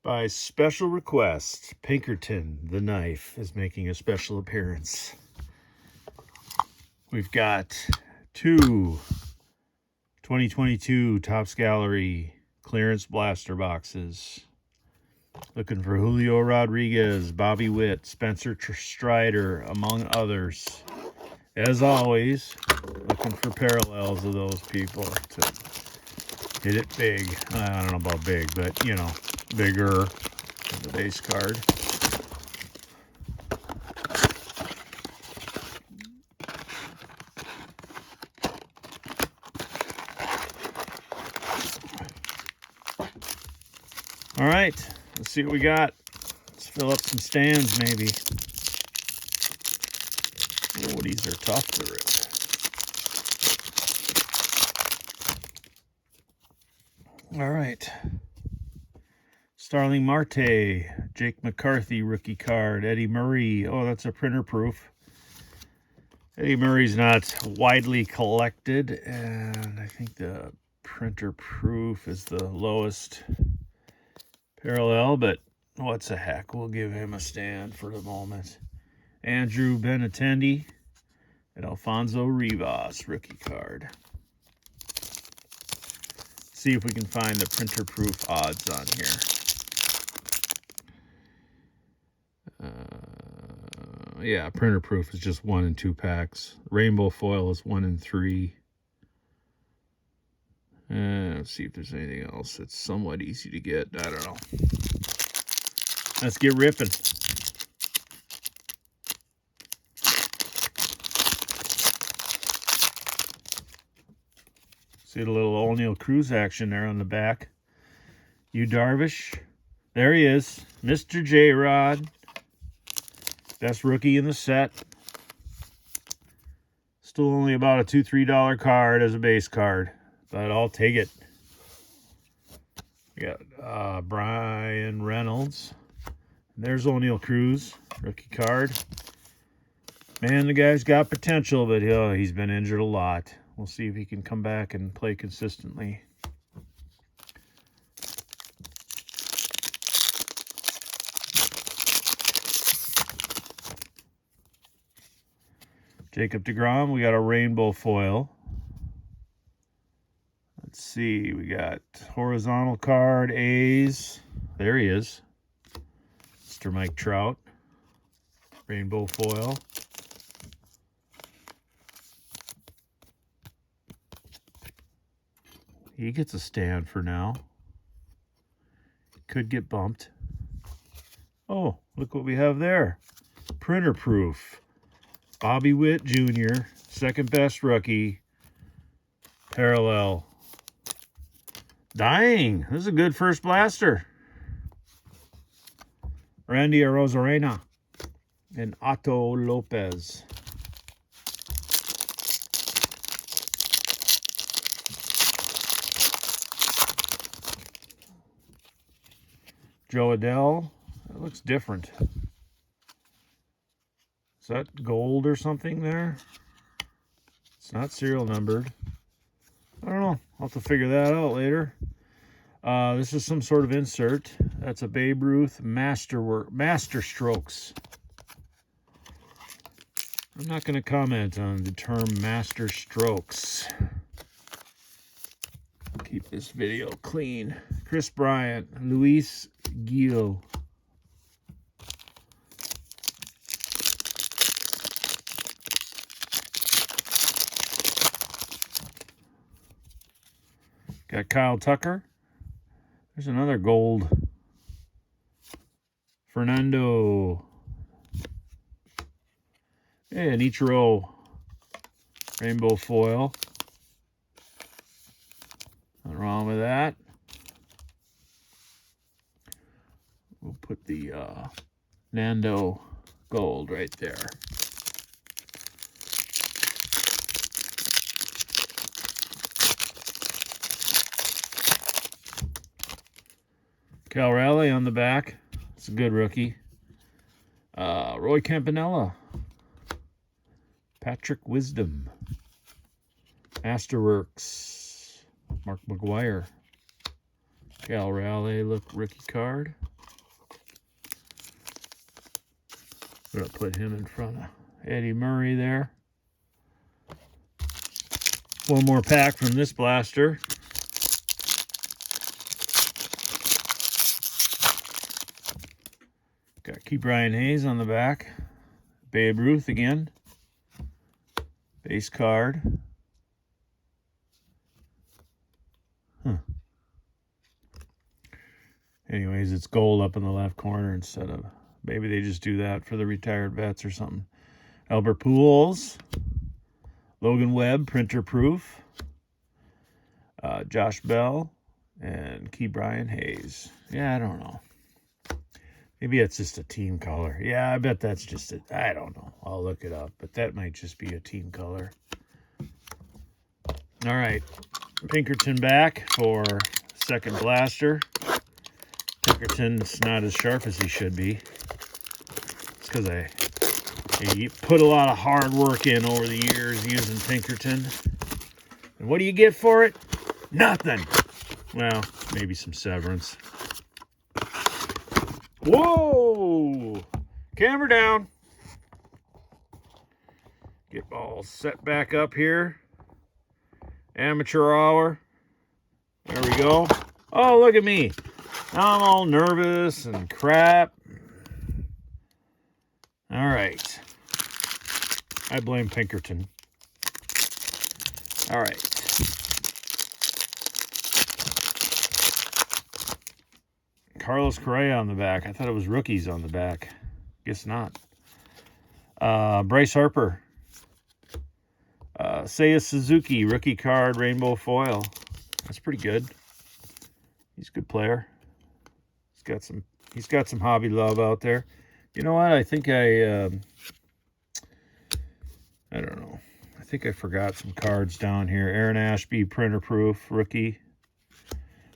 By special request, Pinkerton, the knife, is making a special appearance. We've got two 2022 Topps Gallery clearance blaster boxes. Looking for Julio Rodriguez, Bobby Witt, Spencer Strider, among others. As always, looking for parallels of those people to hit it big. I don't know about big, but, you know, bigger than the base card. All right, let's see what we got. Let's fill up some stands, maybe. Oh, these are tough to rip. All right. Starling Marte, Jake McCarthy rookie card, Eddie Murray. Oh, that's a printer proof. Eddie Murray's not widely collected, and I think the printer proof is the lowest parallel, but what's the heck? We'll give him a stand for the moment. Andrew Benintendi and Alfonso Rivas rookie card. See if we can find the printer proof odds on here. Yeah, printer proof is just 1 in 2 packs. Rainbow foil is 1 in 3. Let's see if there's anything else that's somewhat easy to get. I don't know. Let's get ripping. See the little O'Neal Cruz action there on the back. Yu Darvish. There he is. Mr. J-Rod. Best rookie in the set. Still only about a $2-3 card as a base card, but I'll take it. We got Brian Reynolds. There's O'Neal Cruz, rookie card. Man, the guy's got potential, but he's been injured a lot. We'll see if he can come back and play consistently. Jacob deGrom, we got a rainbow foil. Let's see, we got horizontal card, A's. There he is. Mr. Mike Trout. Rainbow foil. He gets a stand for now. Could get bumped. Oh, look what we have there. Printer proof. Bobby Witt Jr., second best rookie. Parallel. Dang, this is a good first blaster. Randy Arozarena and Otto Lopez. Joe Adell. That looks different. Is that gold or something there? It's not serial numbered. I don't know. I'll have to figure that out later. This is some sort of insert. That's a Babe Ruth master strokes. I'm not going to comment on the term master strokes. Keep this video clean. Chris Bryant, Luis Gil. Got Kyle Tucker. There's another gold. Fernando. And Ichiro rainbow foil. Nothing wrong with that. We'll put the Nando gold right there. Cal Raleigh on the back. It's a good rookie. Roy Campanella. Patrick Wisdom. Masterworks. Mark McGuire. Cal Raleigh rookie card. I'm going to put him in front of Eddie Murray there. One more pack from this blaster. Got Key Brian Hayes on the back. Babe Ruth again. Base card. Anyways, it's gold up in the left corner instead of... Maybe they just do that for the retired vets or something. Albert Pujols. Logan Webb, printer proof. Josh Bell. And Key Brian Hayes. Yeah, I don't know. Maybe it's just a team color. Yeah, I bet that's just it. I don't know. I'll look it up. But that might just be a team color. All right. Pinkerton back for second blaster. Pinkerton's not as sharp as he should be. It's because he put a lot of hard work in over the years using Pinkerton. And what do you get for it? Nothing. Well, maybe some severance. Whoa! Camera down. Get all set back up here. Amateur hour. There we go. Oh, look at me. Now I'm all nervous and crap. All right. I blame Pinkerton. All right. Carlos Correa on the back. I thought it was rookies on the back. Guess not. Bryce Harper. Seiya Suzuki, rookie card, rainbow foil. That's pretty good. He's a good player. He's got some hobby love out there. You know what? I think I don't know. I think I forgot some cards down here. Aaron Ashby, printer proof, rookie.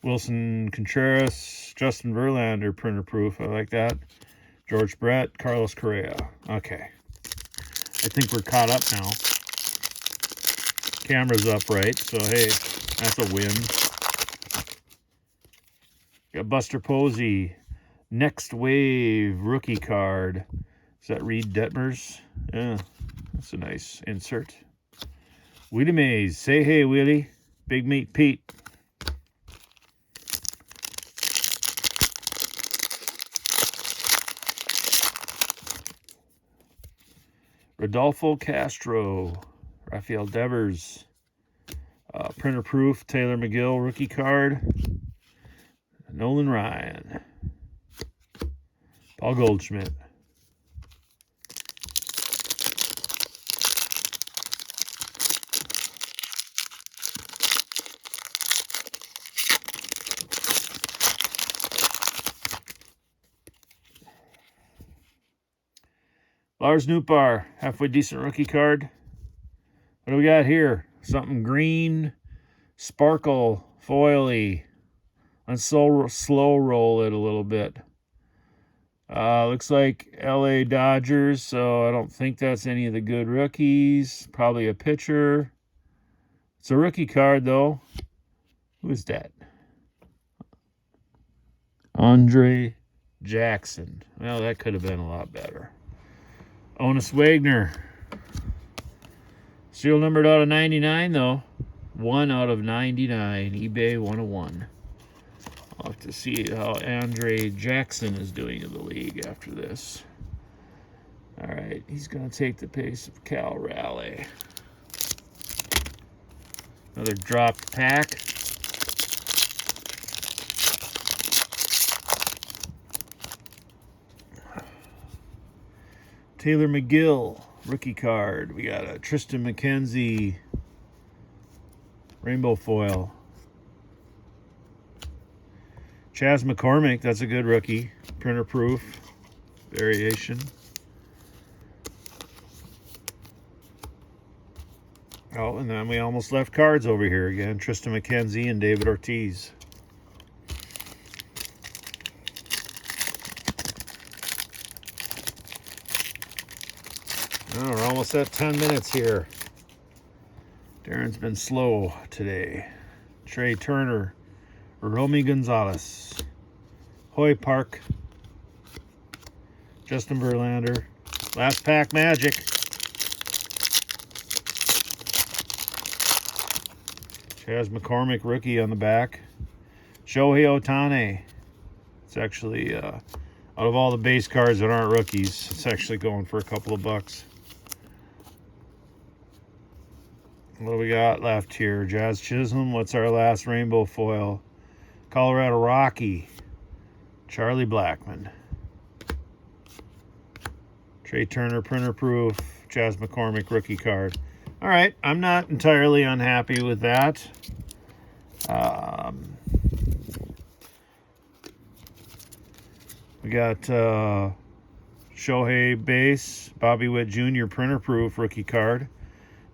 Wilson Contreras, Justin Verlander, printer proof. I like that. George Brett, Carlos Correa. Okay. I think we're caught up now. Camera's up, right? So, hey, that's a win. Got Buster Posey, Next Wave, rookie card. Is that Reed Detmers? Yeah, that's a nice insert. Willie Mays, say hey, Willie. Big Meat Pete. Rodolfo Castro, Rafael Devers, printer proof, Taylor McGill, rookie card, Nolan Ryan, Paul Goldschmidt. Lars Nootbaar, halfway decent rookie card. What do we got here? Something green, sparkle, foily. Let's slow roll it a little bit. Looks like LA Dodgers, so I don't think that's any of the good rookies. Probably a pitcher. It's a rookie card, though. Who is that? Andre Jackson. Well, that could have been a lot better. Honus Wagner. Serial numbered out of 99, though. 1 out of 99. eBay 101. I'll have to see how Andre Jackson is doing in the league after this. All right, he's going to take the pace of Cal Raleigh. Another dropped pack. Taylor McGill, rookie card. We got a Tristan McKenzie, rainbow foil. Chas McCormick, that's a good rookie. Printer proof, variation. Oh, and then we almost left cards over here again. Tristan McKenzie and David Ortiz. Oh, we're almost at 10 minutes here. Darren's been slow today. Trey Turner, Romy Gonzalez, Hoy Park, Justin Verlander, Last pack magic. Chas McCormick rookie on the back. Shohei Ohtani. It's actually, out of all the base cards that aren't rookies, it's actually going for a couple of bucks. What do we got left here? Jazz Chisholm. What's our last rainbow foil? Colorado Rocky. Charlie Blackmon. Trey Turner printer proof. Chas McCormick rookie card. All right, I'm not entirely unhappy with that. We got Shohei base, Bobby Witt Jr. printer proof rookie card.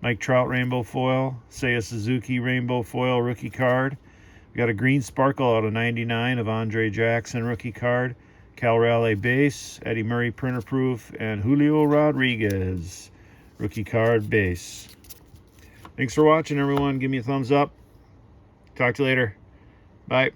Mike Trout rainbow foil. Seiya Suzuki rainbow foil rookie card. We got a green sparkle out of 99 of Andre Jackson rookie card. Cal Raleigh base, Eddie Murray printer proof, and Julio Rodriguez rookie card base. Thanks for watching, everyone. Give me a thumbs up. Talk to you later. Bye.